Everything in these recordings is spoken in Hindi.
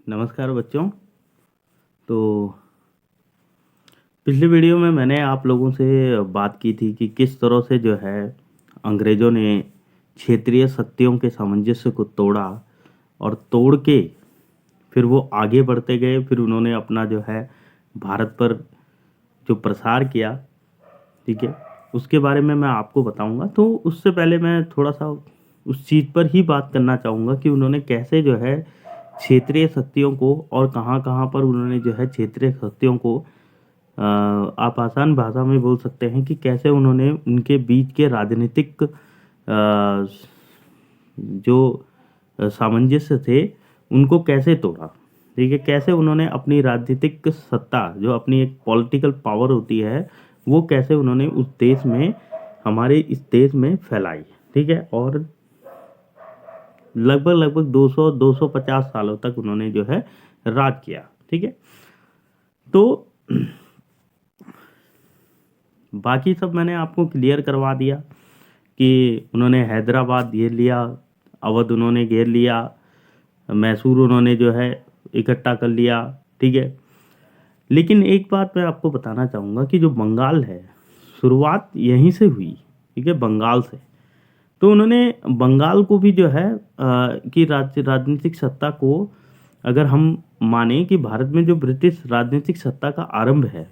नमस्कार बच्चों। तो पिछली वीडियो में मैंने आप लोगों से बात की थी कि किस तरह से जो है अंग्रेज़ों ने क्षेत्रीय शक्तियों के सामंजस्य को तोड़ा और तोड़ के फिर वो आगे बढ़ते गए। फिर उन्होंने अपना जो है भारत पर जो प्रसार किया, ठीक है, उसके बारे में मैं आपको बताऊंगा। तो उससे पहले मैं थोड़ा सा उस चीज़ पर ही बात करना चाहूँगा कि उन्होंने कैसे जो है क्षेत्रीय शक्तियों को और कहाँ कहाँ पर उन्होंने जो है क्षेत्रीय शक्तियों को आप आसान भाषा में बोल सकते हैं कि कैसे उन्होंने उनके बीच के राजनीतिक जो सामंजस्य थे उनको कैसे तोड़ा। ठीक है, कैसे उन्होंने अपनी राजनीतिक सत्ता, जो अपनी एक पॉलिटिकल पावर होती है, वो कैसे उन्होंने उस देश में, हमारे इस देश में फैलाई। ठीक है, और लगभग लगभग 200-250 सालों तक उन्होंने जो है राज किया। ठीक है, तो बाकी सब मैंने आपको क्लियर करवा दिया कि उन्होंने हैदराबाद घेर लिया, अवध उन्होंने घेर लिया, मैसूर उन्होंने जो है इकट्ठा कर लिया। ठीक है, लेकिन एक बात मैं आपको बताना चाहूँगा कि जो बंगाल है, शुरुआत यहीं से हुई। ठीक है, बंगाल से। तो उन्होंने बंगाल को भी जो है कि राजनीतिक सत्ता को, अगर हम माने कि भारत में जो ब्रिटिश राजनीतिक सत्ता का आरंभ है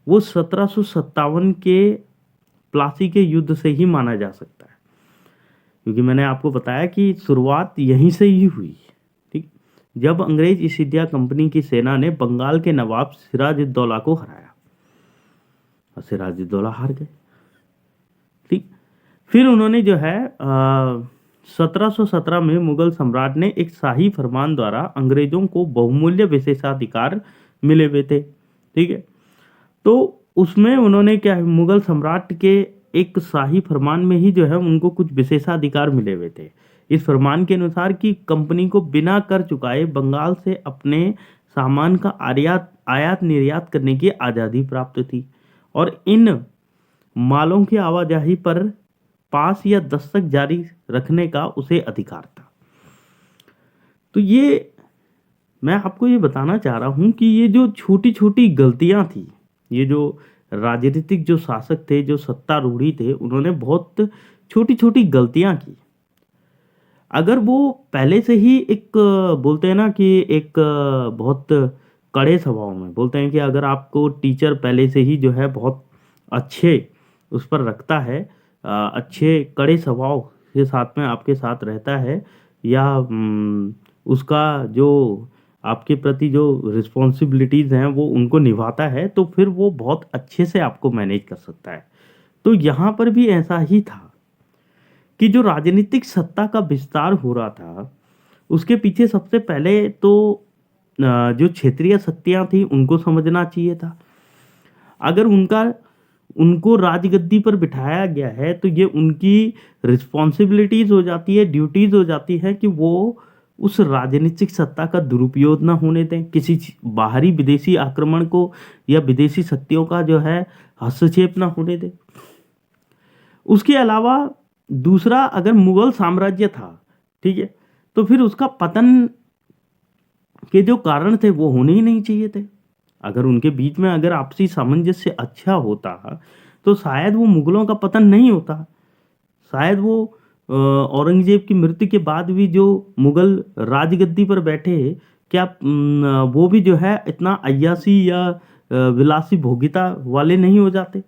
वो 1757 के प्लासी के युद्ध से ही माना जा सकता है, क्योंकि मैंने आपको बताया कि शुरुआत यहीं से ही हुई। ठीक, जब अंग्रेज ईस्ट इंडिया कंपनी की सेना ने बंगाल के नवाब सिराजुद्दौला को हराया और सिराजुद्दौला हार गए। ठीक, फिर उन्होंने जो है 1717 में मुगल सम्राट ने एक शाही फरमान द्वारा अंग्रेजों को बहुमूल्य विशेषाधिकार मिले हुए थे। ठीक है, तो उसमें उन्होंने क्या है, मुगल सम्राट के एक शाही फरमान में ही जो है उनको कुछ विशेषाधिकार मिले हुए थे। इस फरमान के अनुसार कि कंपनी को बिना कर चुकाए बंगाल से अपने सामान का आयात निर्यात करने की आज़ादी प्राप्त थी और इन मालों की आवाजाही पर पास या दस्तक जारी रखने का उसे अधिकार था। तो ये मैं आपको ये बताना चाह रहा हूँ कि ये जो छोटी छोटी गलतियाँ थी, ये जो राजनीतिक जो शासक थे, जो सत्तारूढ़ी थे, उन्होंने बहुत छोटी छोटी गलतियाँ की। अगर वो पहले से ही एक बोलते हैं ना कि एक बहुत कड़े स्वभाव में बोलते हैं कि अगर आपको टीचर पहले से ही जो है बहुत अच्छे उस पर रखता है, अच्छे कड़े स्वभाव के साथ में आपके साथ रहता है, या उसका जो आपके प्रति जो रिस्पॉन्सिबिलिटीज़ हैं वो उनको निभाता है, तो फिर वो बहुत अच्छे से आपको मैनेज कर सकता है। तो यहाँ पर भी ऐसा ही था कि जो राजनीतिक सत्ता का विस्तार हो रहा था उसके पीछे सबसे पहले तो जो क्षेत्रीय शक्तियाँ थी उनको समझना चाहिए था। अगर उनको राजगद्दी पर बिठाया गया है तो ये उनकी रिस्पॉन्सिबिलिटीज हो जाती है, ड्यूटीज हो जाती है कि वो उस राजनीतिक सत्ता का दुरुपयोग ना होने दें, किसी बाहरी विदेशी आक्रमण को या विदेशी शक्तियों का जो है हस्तक्षेप ना होने दें। उसके अलावा दूसरा, अगर मुगल साम्राज्य था, ठीक है, तो फिर उसका पतन के जो कारण थे वो होने ही नहीं चाहिए थे। अगर उनके बीच में अगर आपसी सामंजस्य अच्छा होता तो शायद वो मुगलों का पतन नहीं होता। शायद वो औरंगजेब की मृत्यु के बाद भी जो मुगल राजगद्दी पर बैठे, क्या वो भी जो है इतना अय्यासी या विलासी भोगिता वाले नहीं हो जाते।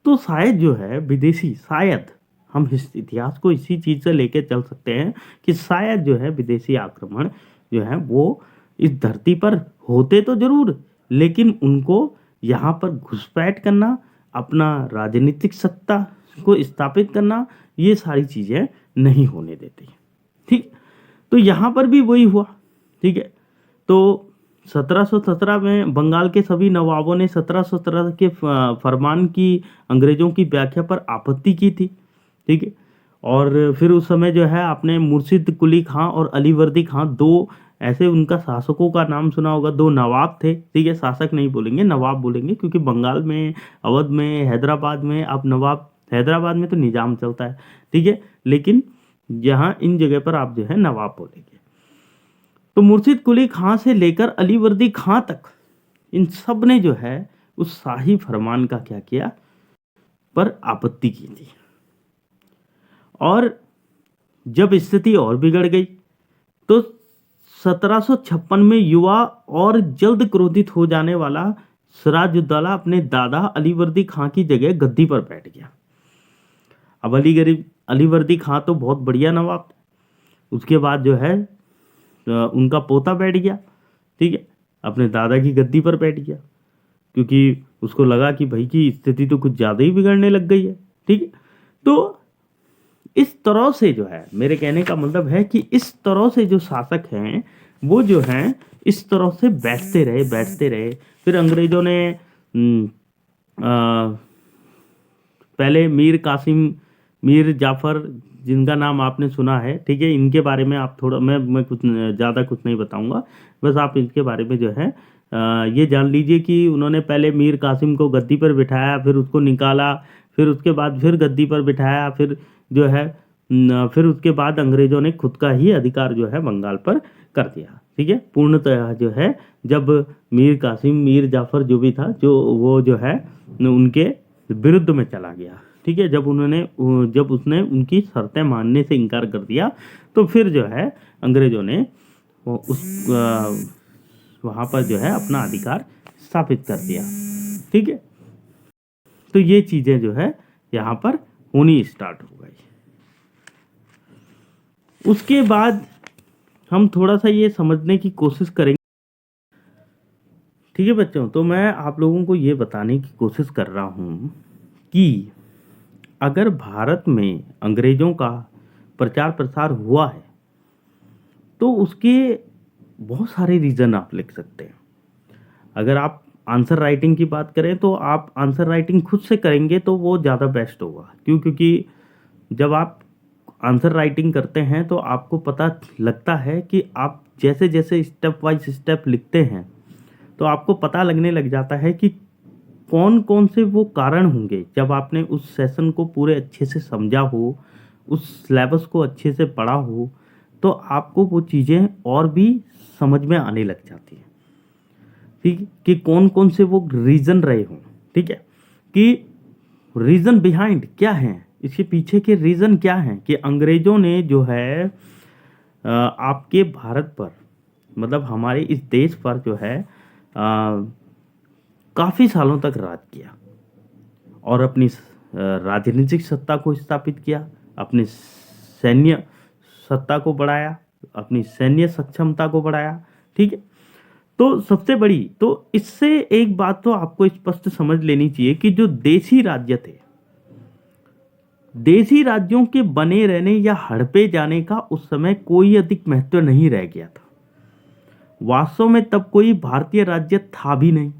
तो शायद जो है विदेशी, शायद हम इस इतिहास को इसी चीज़ से लेके चल सकते हैं कि शायद जो है विदेशी आक्रमण जो है वो इस धरती पर होते तो जरूर, लेकिन उनको यहाँ पर घुसपैठ करना, अपना राजनीतिक सत्ता को स्थापित करना, ये सारी चीज़ें नहीं होने देती। ठीक, तो यहाँ पर भी वही हुआ। ठीक है, तो 1717 में बंगाल के सभी नवाबों ने 1717 के फरमान की अंग्रेजों की व्याख्या पर आपत्ति की थी। ठीक है, और फिर उस समय जो है आपने मुर्शिद कुली खां और अलीवर्दी खां, दो ऐसे उनका शासकों का नाम सुना होगा, दो नवाब थे। ठीक है, शासक नहीं बोलेंगे, नवाब बोलेंगे, क्योंकि बंगाल में, अवध में, हैदराबाद में आप नवाब, हैदराबाद में तो निजाम चलता है। ठीक है, लेकिन यहाँ इन जगह पर आप जो है नवाब बोलेंगे। तो मुर्शिद कुली खां से लेकर अलीवर्दी खां तक इन सब ने जो है उस शाही फरमान का क्या किया, पर आपत्ति की थी। और जब स्थिति और बिगड़ गई तो 1756 में युवा और जल्द क्रोधित हो जाने वाला सिराजुद्दौला अपने दादा अलीवर्दी खां की जगह गद्दी पर बैठ गया। अब अलीवर्दी खां तो बहुत बढ़िया नवाब थे, उसके बाद जो है उनका पोता बैठ गया, ठीक है, अपने दादा की गद्दी पर बैठ गया, क्योंकि उसको लगा कि भाई की स्थिति तो कुछ ज़्यादा ही बिगड़ने लग गई है, ठीक है। तो इस तरह से जो है, मेरे कहने का मतलब है कि इस तरह से जो शासक हैं वो जो हैं इस तरह से बैठते रहे। फिर अंग्रेजों ने पहले मीर कासिम, मीर जाफ़र, जिनका नाम आपने सुना है, ठीक है, इनके बारे में आप थोड़ा, मैं कुछ ज़्यादा कुछ नहीं बताऊंगा, बस आप इनके बारे में जो है ये जान लीजिए कि उन्होंने पहले मीर कासिम को गद्दी पर बिठाया, फिर उसको निकाला, फिर उसके बाद फिर गद्दी पर बिठाया, फिर जो है फिर उसके बाद अंग्रेजों ने खुद का ही अधिकार जो है बंगाल पर कर दिया, ठीक है, पूर्णतः जो है। जब मीर कासिम, मीर जाफ़र जो भी था, जो वो जो है उनके विरुद्ध में चला गया, ठीक है, जब उसने उनकी शर्तें मानने से इनकार कर दिया, तो फिर जो है अंग्रेजों ने उस वहाँ पर जो है अपना अधिकार स्थापित कर दिया, ठीक है। तो ये चीज़ें जो है यहाँ पर होनी स्टार्ट हो गई। उसके बाद हम थोड़ा सा ये समझने की कोशिश करेंगे, ठीक है बच्चों। तो मैं आप लोगों को ये बताने की कोशिश कर रहा हूँ कि अगर भारत में अंग्रेजों का प्रचार प्रसार हुआ है तो उसके बहुत सारे रीज़न आप लिख सकते हैं। अगर आप आंसर राइटिंग की बात करें तो आप आंसर राइटिंग खुद से करेंगे तो वो ज़्यादा बेस्ट होगा। क्यों? क्योंकि जब आप आंसर राइटिंग करते हैं तो आपको पता लगता है कि आप जैसे जैसे स्टेप वाइज स्टेप लिखते हैं तो आपको पता लगने लग जाता है कि कौन कौन से वो कारण होंगे। जब आपने उस सेशन को पूरे अच्छे से समझा हो, उस सिलेबस को अच्छे से पढ़ा हो, तो आपको वो चीज़ें और भी समझ में आने लग जाती हैं, ठीक है, कि कौन कौन से वो रीज़न रहे हों, ठीक है, कि रीज़न बिहाइंड क्या है, इसके पीछे के रीज़न क्या हैं कि अंग्रेज़ों ने जो है आपके भारत पर, मतलब हमारे इस देश पर जो है काफ़ी सालों तक राज किया और अपनी राजनीतिक सत्ता को स्थापित किया, अपनी सैन्य सत्ता को बढ़ाया, अपनी सैन्य सक्षमता को बढ़ाया, ठीक है। तो सबसे बड़ी, तो इससे एक बात तो आपको स्पष्ट समझ लेनी चाहिए कि जो देशी राज्य थे, देशी राज्यों के बने रहने या हड़पे जाने का उस समय कोई अधिक महत्व नहीं रह गया था। वास्तव में तब कोई भारतीय राज्य था भी नहीं,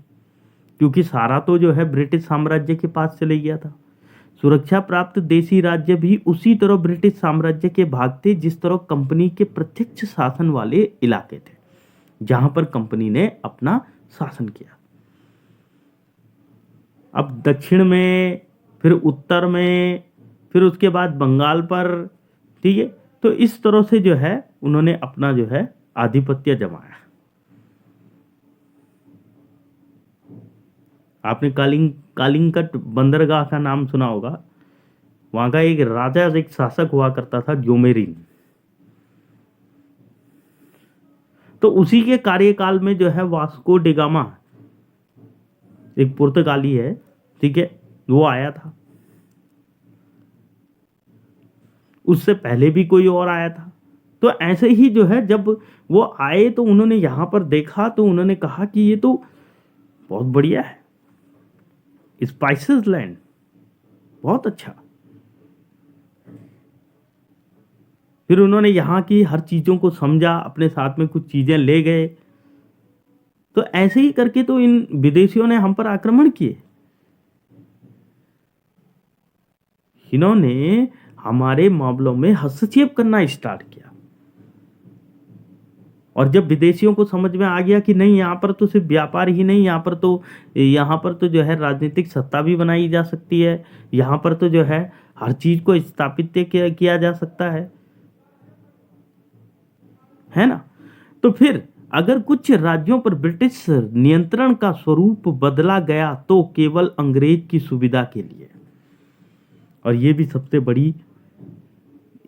क्योंकि सारा तो जो है ब्रिटिश साम्राज्य के पास चले गया था। सुरक्षा प्राप्त देशी राज्य भी उसी तरह ब्रिटिश साम्राज्य के भाग थे जिस तरह कंपनी के प्रत्यक्ष शासन वाले इलाके थे, जहां पर कंपनी ने अपना शासन किया। अब दक्षिण में, फिर उत्तर में, फिर उसके बाद बंगाल पर, ठीक है। तो इस तरह से जो है उन्होंने अपना जो है आधिपत्य जमाया। आपने कालिंगकट बंदरगाह का नाम सुना होगा। वहां का एक राजा, एक शासक हुआ करता था, जोमेरिन। तो उसी के कार्यकाल में जो है वास्को डिगामा, एक पुर्तगाली है, ठीक है, वो आया था। उससे पहले भी कोई और आया था। तो ऐसे ही जो है जब वो आए तो उन्होंने यहां पर देखा तो उन्होंने कहा कि ये तो बहुत बढ़िया है, स्पाइसेस लैंड, बहुत अच्छा। फिर उन्होंने यहाँ की हर चीज़ों को समझा, अपने साथ में कुछ चीज़ें ले गए। तो ऐसे ही करके तो इन विदेशियों ने हम पर आक्रमण किए। इन्होंने हमारे मामलों में हस्तक्षेप करना स्टार्ट किया। और जब विदेशियों को समझ में आ गया कि नहीं, यहाँ पर तो सिर्फ व्यापार ही नहीं, यहाँ पर तो जो है राजनीतिक सत्ता भी बनाई जा सकती है, यहाँ पर तो जो है हर चीज़ को स्थापित किया जा सकता है ना। तो फिर अगर कुछ राज्यों पर ब्रिटिश नियंत्रण का स्वरूप बदला गया तो केवल अंग्रेज की सुविधा के लिए। और ये भी सबसे बड़ी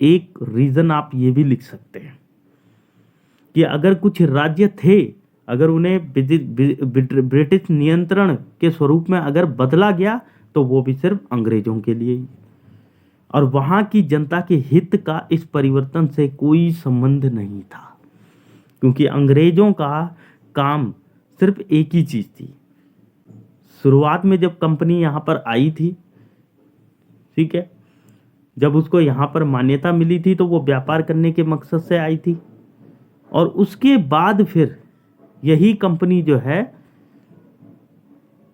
एक रीजन आप ये भी लिख सकते हैं कि अगर कुछ राज्य थे, अगर उन्हें ब्रिटिश नियंत्रण के स्वरूप में अगर बदला गया तो वो भी सिर्फ अंग्रेजों के लिए ही, और वहां की जनता के हित का इस परिवर्तन से कोई संबंध नहीं था, क्योंकि अंग्रेजों का काम सिर्फ एक ही चीज थी। शुरुआत में जब कंपनी यहां पर आई थी, ठीक है, जब उसको यहां पर मान्यता मिली थी तो वो व्यापार करने के मकसद से आई थी, और उसके बाद फिर यही कंपनी जो है,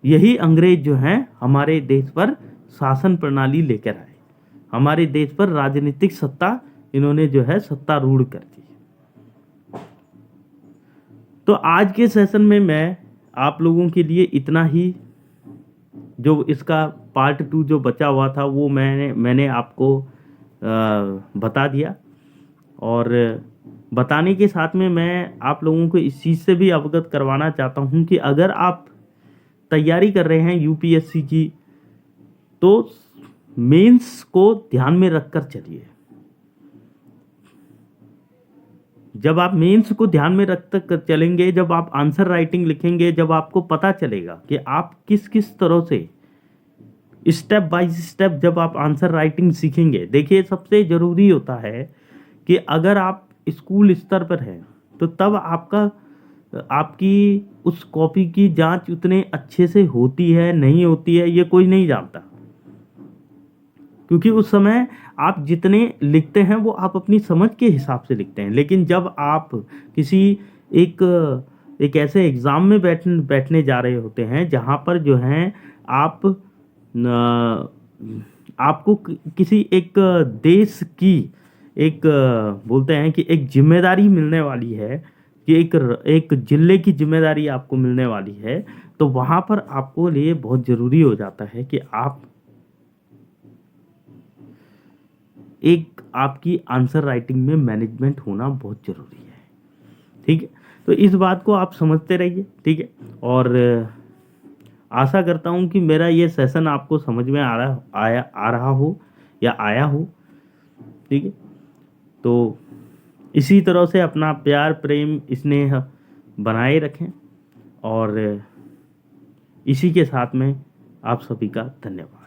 यही अंग्रेज जो हैं हमारे देश पर शासन प्रणाली लेकर आए, हमारे देश पर राजनीतिक सत्ता इन्होंने जो है सत्तारूढ़ कर दी। तो आज के सेशन में मैं आप लोगों के लिए इतना ही, जो इसका पार्ट 2 जो बचा हुआ था वो मैंने आपको बता दिया, और बताने के साथ में मैं आप लोगों को इस चीज़ से भी अवगत करवाना चाहता हूं कि अगर आप तैयारी कर रहे हैं यूपीएससी की, तो मेंस को ध्यान में रखकर चलिए। जब आप मेंस को ध्यान में रख कर चलेंगे, जब आप आंसर राइटिंग लिखेंगे, जब आपको पता चलेगा कि आप किस किस तरह से स्टेप बाय स्टेप जब आप आंसर राइटिंग सीखेंगे। देखिए, सबसे ज़रूरी होता है कि अगर आप स्कूल स्तर पर हैं तो तब आपकी उस कॉपी की जांच उतने अच्छे से होती है नहीं होती है ये कोई नहीं जानता, क्योंकि उस समय आप जितने लिखते हैं वो आप अपनी समझ के हिसाब से लिखते हैं। लेकिन जब आप किसी एक ऐसे एग्ज़ाम में बैठने जा रहे होते हैं जहाँ पर जो है आपको किसी एक देश की बोलते हैं कि एक जिम्मेदारी मिलने वाली है, कि एक जिले की जिम्मेदारी आपको मिलने वाली है, तो वहाँ पर आपको लिए बहुत ज़रूरी हो जाता है कि आपकी आंसर राइटिंग में मैनेजमेंट होना बहुत ज़रूरी है। ठीक है, तो इस बात को आप समझते रहिए। ठीक है, और आशा करता हूँ कि मेरा ये सेशन आपको समझ में आ रहा हो या आया हो। ठीक है, तो इसी तरह से अपना प्यार प्रेम स्नेह बनाए रखें, और इसी के साथ में आप सभी का धन्यवाद।